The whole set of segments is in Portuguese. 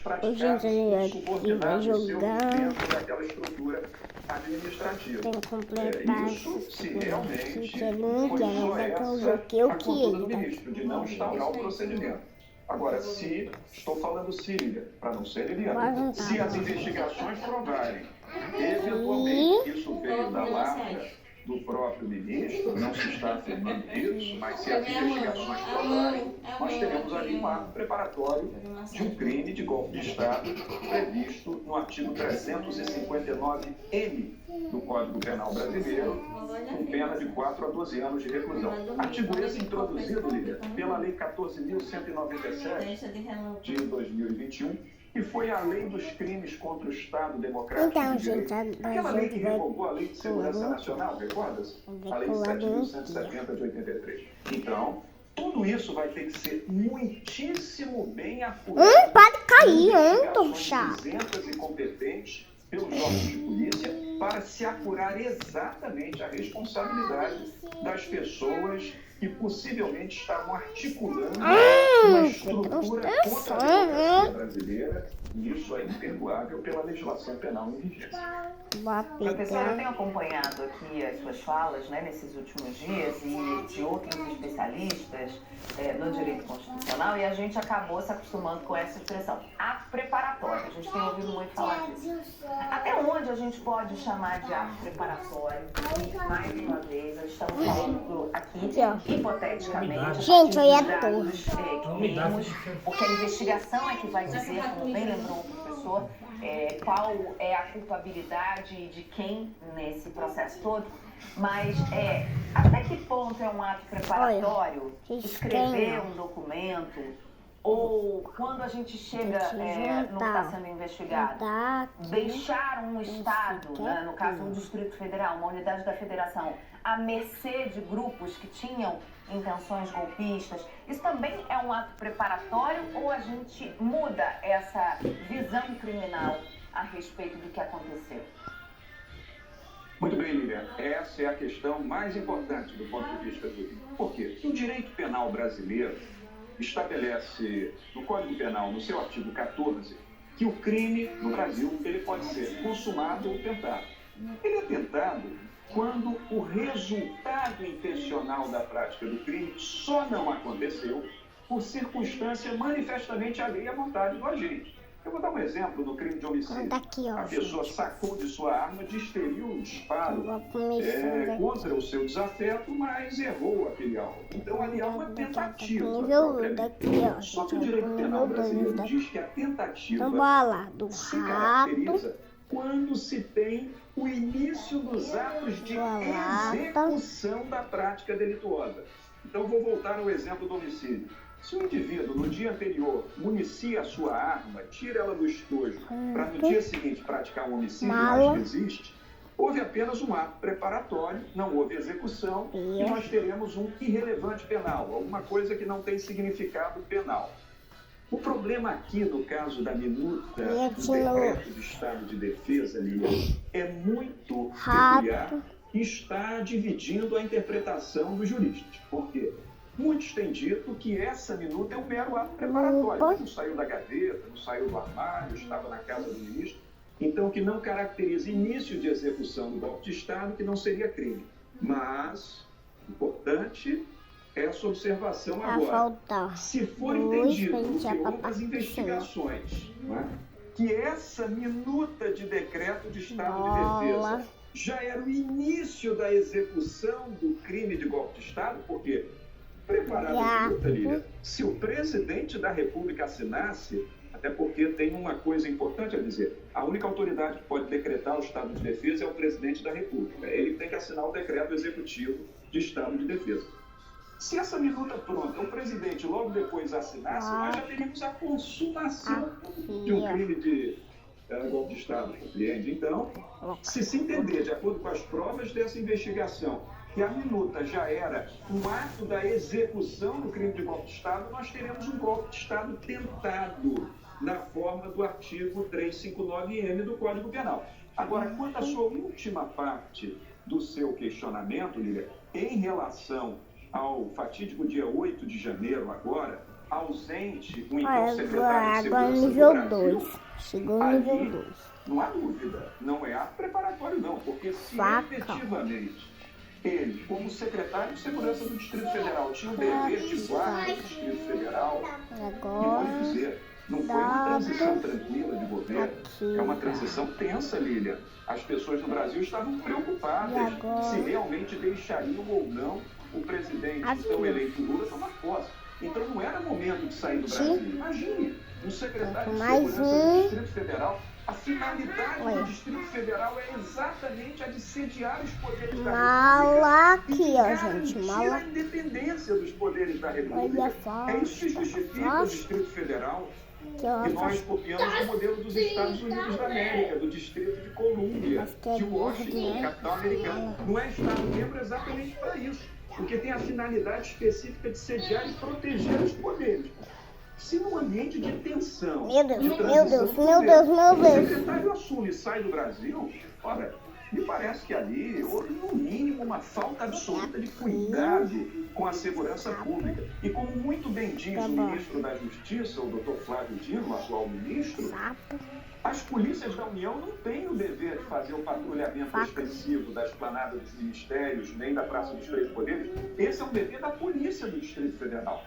praticados por subordinados seus jogar. dentro daquela estrutura administrativa. Tem que completar Isso se realmente que ele não foi quer, só mas é que eu essa joguei a o que cultura do ele tá ministro, de não instaurar o procedimento. Agora, se, estou falando Síria, para não ser Liliana, se as investigações provarem que eventualmente isso veio da lavra do próprio ministro, não se está afirmando isso, mas se as investigações provarem, nós teremos ali um ato preparatório de um crime de golpe de Estado previsto no artigo 359-N do Código Penal Brasileiro, com pena de 4 a 12 anos de reclusão. Artigo esse introduzido, Lívia, pela Lei 14.197 de 2021, que foi a lei dos crimes contra o Estado Democrático Então, de Direito. gente, Aquela lei que vai revogou a Lei de Segurança Nacional, recordas? A Lei 7.170 de 83. Então, tudo isso vai ter que ser muitíssimo bem apurado. Pode cair, investigações isentas e competentes pelos órgãos de polícia para se apurar exatamente a responsabilidade das pessoas que possivelmente estavam articulando uma estrutura contra a democracia brasileira, e isso é imperdoável pela legislação penal em vigência. Professora, eu tenho acompanhado aqui as suas falas, né, nesses últimos dias e de outros especialistas no direito constitucional, e a gente acabou se acostumando com essa expressão, ato preparatório. A gente tem ouvido muito falar disso. Até onde a gente pode chamar de ato preparatório? E, mais uma vez, nós estamos falando aqui, hipoteticamente, gente, eu ia dados mínimos, porque a investigação é que vai dizer, como bem lembrou o professor, qual é a culpabilidade de quem nesse processo todo, mas até que ponto é um ato preparatório escrever um documento, ou quando a gente chega no que está sendo investigado, deixar um Estado, né, no caso um Distrito Federal, uma unidade da Federação, à mercê de grupos que tinham intenções golpistas, isso também é um ato preparatório ou a gente muda essa visão criminal a respeito do que aconteceu? Muito bem, Lívia. Essa é a questão mais importante do ponto de vista jurídico. Por quê? O direito penal brasileiro estabelece no Código Penal, no seu artigo 14, que o crime no Brasil ele pode ser consumado ou tentado. Ele é tentado quando o resultado intencional da prática do crime só não aconteceu por circunstância manifestamente alheia à vontade do agente. Eu vou dar um exemplo no crime de homicídio. A pessoa sacou de sua arma, desferiu um disparo contra o seu desafeto, mas errou aquele alvo. Então ali há uma tentativa. Só que o direito penal brasileiro diz que a tentativa se caracteriza quando se tem o início dos atos de execução da prática delituosa. Então vou voltar ao exemplo do homicídio. Se o indivíduo, no dia anterior, municia a sua arma, tira ela do estojo, para no dia seguinte praticar um homicídio, mas resiste, houve apenas um ato preparatório, não houve execução, e nós teremos um irrelevante penal, alguma coisa que não tem significado penal. O problema aqui, no caso da minuta do decreto de estado de defesa, Lilian, é muito peculiar e está dividindo a interpretação dos juristas. Por quê? Muitos têm dito que essa minuta é um mero ato preparatório, não saiu da gaveta, não saiu do armário, estava na casa do ministro, então que não caracteriza início de execução do golpe de Estado, que não seria crime. Mas, importante, essa observação agora. Se for entendido no teor das investigações, que essa minuta de decreto de estado de defesa já era o início da execução do crime de golpe de Estado, porque preparado a minuta, Lília, se o presidente da República assinasse, até porque tem uma coisa importante a dizer, a única autoridade que pode decretar o estado de defesa é o presidente da República. Ele tem que assinar o decreto executivo de estado de defesa. Se essa minuta pronta, o presidente logo depois assinasse, nós já teríamos a consumação de um crime de golpe de Estado, compreende? Então, se entender, de acordo com as provas dessa investigação, que a minuta já era um ato da execução do crime de golpe de Estado, nós teremos um golpe de Estado tentado, na forma do artigo 359-M do Código Penal. Agora, quanto à sua última parte do seu questionamento, Lília, em relação ao fatídico dia 8 de janeiro agora, ausente o então Olha, secretário de agora Segurança nível do Brasil, 2. Chegou no nível ali 2. não há dúvida, não é ato preparatório não, porque se Faca. efetivamente ele, como secretário de Segurança do Distrito Federal, tinha o dever de guarda do Distrito Federal, e vou Agora, lhe dizer, não foi uma transição tranquila de governo, aqui, é uma transição tensa, Lilian. As pessoas no Brasil estavam preocupadas E agora? se realmente deixariam ou não o presidente Aqui. então eleito Lula tomar posse. Então não era momento de sair do Sim. Brasil. Imagine, um secretário de Mais Segurança um. do Distrito Federal. A finalidade Olha. do Distrito Federal é exatamente a de sediar os poderes da mala República aqui, e ó, garantir gente. a Mala. independência dos poderes da República. Olha só. É isso que justifica o Distrito Federal. Aqui, ó. E nós copiamos o modelo dos Estados Unidos da América, do Distrito de Colômbia, Acho que é de verde, Washington, né? capital americana. Não é Estado-membro exatamente para isso, porque tem a finalidade específica de sediar e proteger os poderes. Se num ambiente de tensão, Meu Deus, de meu transição Deus, de meu poder, Deus, meu o Deus. secretário assume e sai do Brasil, olha, me parece que ali houve, no mínimo, uma falta absoluta de cuidado com a segurança pública. E como muito bem diz o ministro da Justiça, o Dr. Flávio Dino, o atual ministro, Sapo. as polícias da União não têm o dever de fazer o patrulhamento Faca. extensivo da esplanada dos ministérios, nem da Praça dos Três Poderes. Esse é um dever da Polícia do Distrito Federal.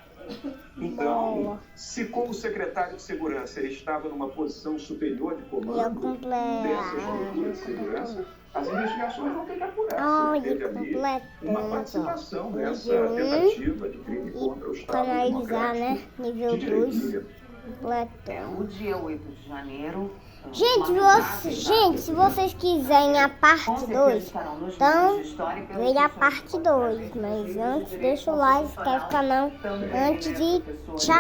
Então, Boa. se como secretário de Segurança ele estava numa posição superior de E eu comando completo. dessa estrutura de segurança, as investigações vão ter que apurar Olha, se teve ali uma completando. participação nessa Nível um. tentativa de crime contra o E Estado para analisar, né? democrático Nível de direito. 2. Lilian. Completão. O dia 8 de janeiro. Gente, se vocês quiserem a parte 2, então veja a parte 2. Mas antes, deixa o like, inscreve no canal antes e tchau!